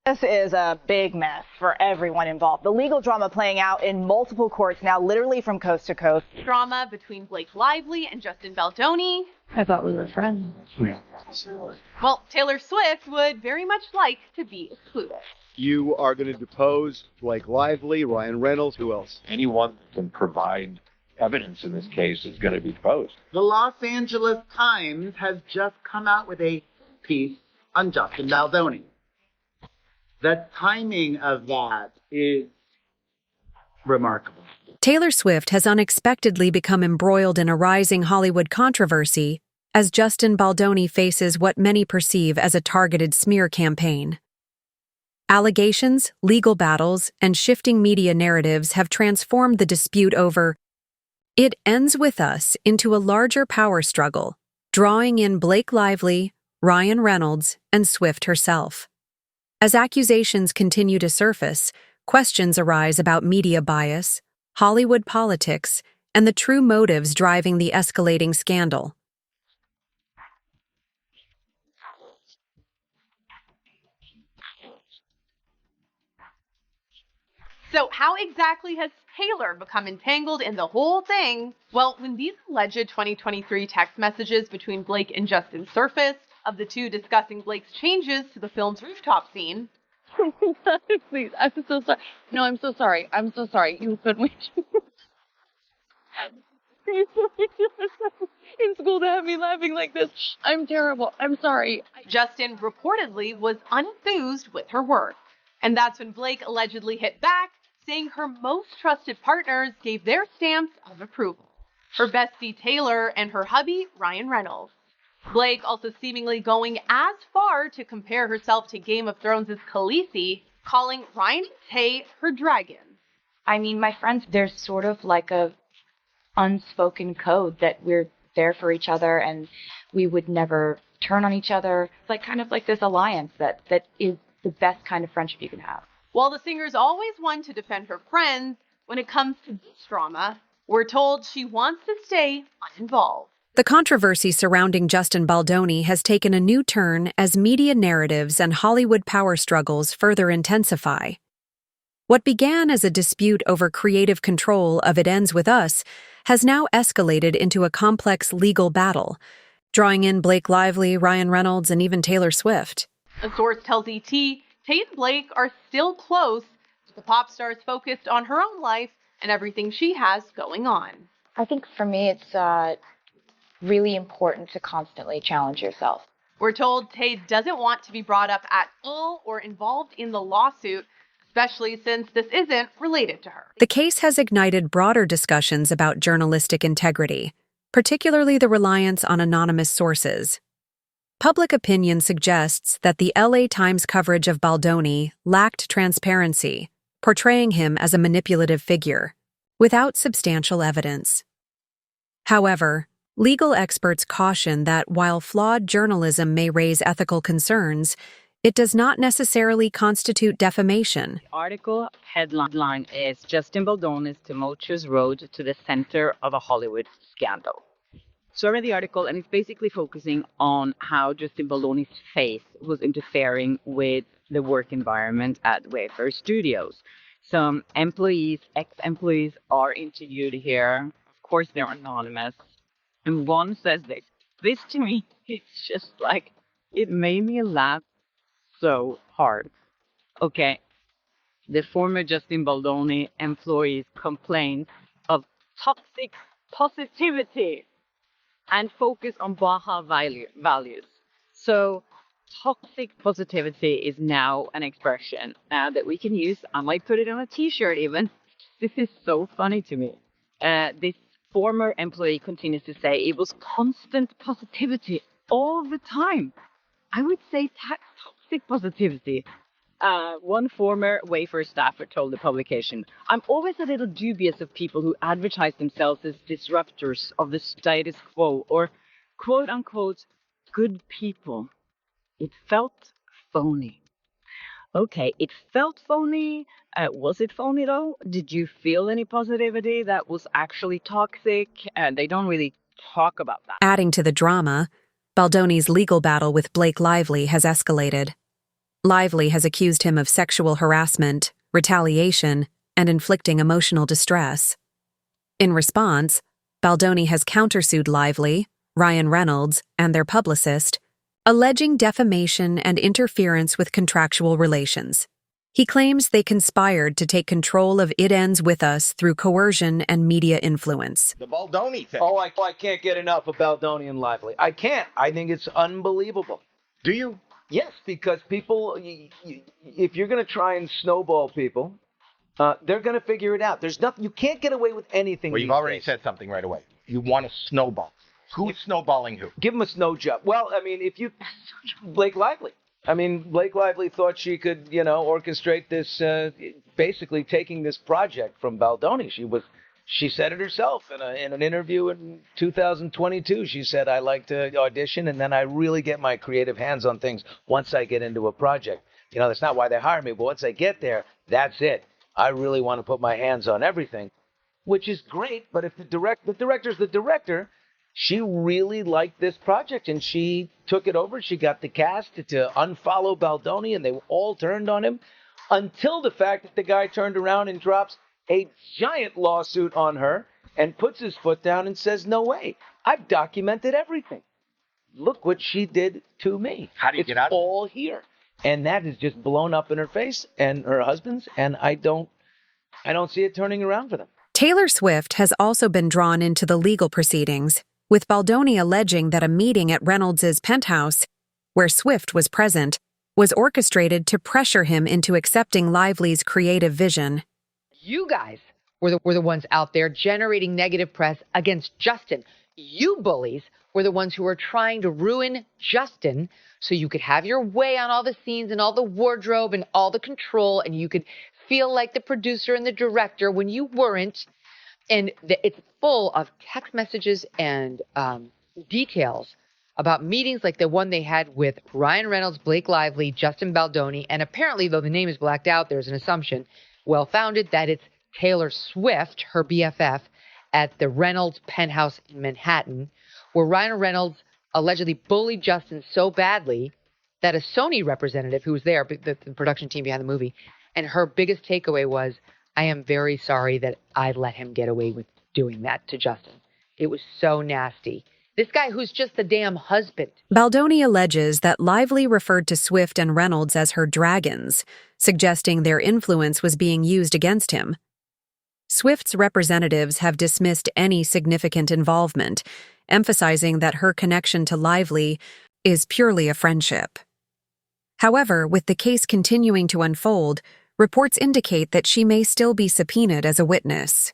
This is a big mess for everyone involved. The legal drama playing out in multiple courts now, literally from coast to coast. Drama between Blake Lively and Justin Baldoni. I thought we were friends. Well, Taylor Swift would very much like to be excluded. You are going to depose Blake Lively, Ryan Reynolds, who else? Anyone that can provide evidence in this case is going to be deposed. The Los Angeles Times has just come out with a piece on Justin Baldoni. The timing of that is remarkable. Taylor Swift has unexpectedly become embroiled in a rising Hollywood controversy as Justin Baldoni faces what many perceive as a targeted smear campaign. Allegations, legal battles, and shifting media narratives have transformed the dispute over "It Ends With Us" into a larger power struggle, drawing in Blake Lively, Ryan Reynolds, and Swift herself. As accusations continue to surface, questions arise about media bias, Hollywood politics, and the true motives driving the escalating scandal. So how exactly has Taylor become entangled in the whole thing? Well, when these alleged 2023 text messages between Blake and Justin surfaced, of the two discussing Blake's changes to the film's rooftop scene. Please, I'm so sorry. No, I'm so sorry. I'm so sorry. You couldn't wait. In school to have me laughing like this. I'm terrible. I'm sorry. Justin reportedly was unenthused with her work. And that's when Blake allegedly hit back, saying her most trusted partners gave their stamps of approval. Her bestie Taylor and her hubby Ryan Reynolds. Blake also seemingly going as far to compare herself to Game of Thrones' Khaleesi, calling Ryan and Tay her dragons. I mean, my friends, there's sort of like a unspoken code that we're there for each other and we would never turn on each other. It's like kind of like this alliance that is the best kind of friendship you can have. While the singer's always one to defend her friends, when it comes to this drama, we're told she wants to stay uninvolved. The controversy surrounding Justin Baldoni has taken a new turn as media narratives and Hollywood power struggles further intensify. What began as a dispute over creative control of It Ends With Us has now escalated into a complex legal battle, drawing in Blake Lively, Ryan Reynolds, and even Taylor Swift. A source tells ET, Tate and Blake are still close, but the pop star's focused on her own life and everything she has going on. I think for me it's really important to constantly challenge yourself. We're told Tate doesn't want to be brought up at all or involved in the lawsuit, especially since this isn't related to her. The case has ignited broader discussions about journalistic integrity, particularly the reliance on anonymous sources. Public opinion suggests that the LA Times coverage of Baldoni lacked transparency, portraying him as a manipulative figure, without substantial evidence. However, legal experts caution that while flawed journalism may raise ethical concerns, it does not necessarily constitute defamation. The article headline is Justin Baldoni's tumultuous road to the center of a Hollywood scandal. So I read the article and it's basically focusing on how Justin Baldoni's face was interfering with the work environment at Wayfair Studios. Some employees, ex-employees are interviewed here. Of course, they're anonymous. And one says this to me, it's just like, it made me laugh so hard. Okay, the former Justin Baldoni employees complained of toxic positivity and focus on Baja values. So toxic positivity is now an expression that we can use. I might put it on a t-shirt even. This is so funny to me. This former employee continues to say it was constant positivity all the time. I would say toxic positivity. One former Wayfair staffer told the publication, "I'm always a little dubious of people who advertise themselves as disruptors of the status quo or quote-unquote good people. It felt phony." Okay, it felt phony. Was it phony though? Did you feel any positivity that was actually toxic? They don't really talk about that. Adding to the drama, Baldoni's legal battle with Blake Lively has escalated. Lively has accused him of sexual harassment, retaliation, and inflicting emotional distress. In response, Baldoni has countersued Lively, Ryan Reynolds, and their publicist, alleging defamation and interference with contractual relations. He claims they conspired to take control of It Ends With Us through coercion and media influence. The Baldoni thing. Oh, I can't get enough of Baldoni and Lively. I can't. I think it's unbelievable. Do you? Yes, because people, if you're going to try and snowball people, they're going to figure it out. There's nothing. You can't get away with anything. Well, you've already said something right away. You want to snowball. Who's snowballing who? Give him a snow job. Well, I mean, Blake Lively. I mean, Blake Lively thought she could, orchestrate this, basically taking this project from Baldoni. She said it herself in an interview in 2022. She said, I like to audition, and then I really get my creative hands on things once I get into a project. That's not why they hire me, but once I get there, that's it. I really want to put my hands on everything, which is great. But if the director's the director, she really liked this project, and she took it over. She got the cast to unfollow Baldoni, and they all turned on him until the fact that the guy turned around and drops a giant lawsuit on her and puts his foot down and says, no way, I've documented everything. Look what she did to me. How do you get out of it? It's all here. And that is just blown up in her face and her husband's, and I don't see it turning around for them. Taylor Swift has also been drawn into the legal proceedings, with Baldoni alleging that a meeting at Reynolds' penthouse, where Swift was present, was orchestrated to pressure him into accepting Lively's creative vision. You guys were the ones out there generating negative press against Justin. You bullies were the ones who were trying to ruin Justin so you could have your way on all the scenes and all the wardrobe and all the control, and you could feel like the producer and the director when you weren't. And it's full of text messages and details about meetings like the one they had with Ryan Reynolds, Blake Lively, Justin Baldoni, and apparently, though the name is blacked out, there's an assumption, well-founded, that it's Taylor Swift, her BFF, at the Reynolds penthouse in Manhattan, where Ryan Reynolds allegedly bullied Justin so badly that a Sony representative who was there, the production team behind the movie, and her biggest takeaway was, I am very sorry that I let him get away with doing that to Justin. It was so nasty. This guy who's just the damn husband. Baldoni alleges that Lively referred to Swift and Reynolds as her dragons, suggesting their influence was being used against him. Swift's representatives have dismissed any significant involvement, emphasizing that her connection to Lively is purely a friendship. However, with the case continuing to unfold, reports indicate that she may still be subpoenaed as a witness.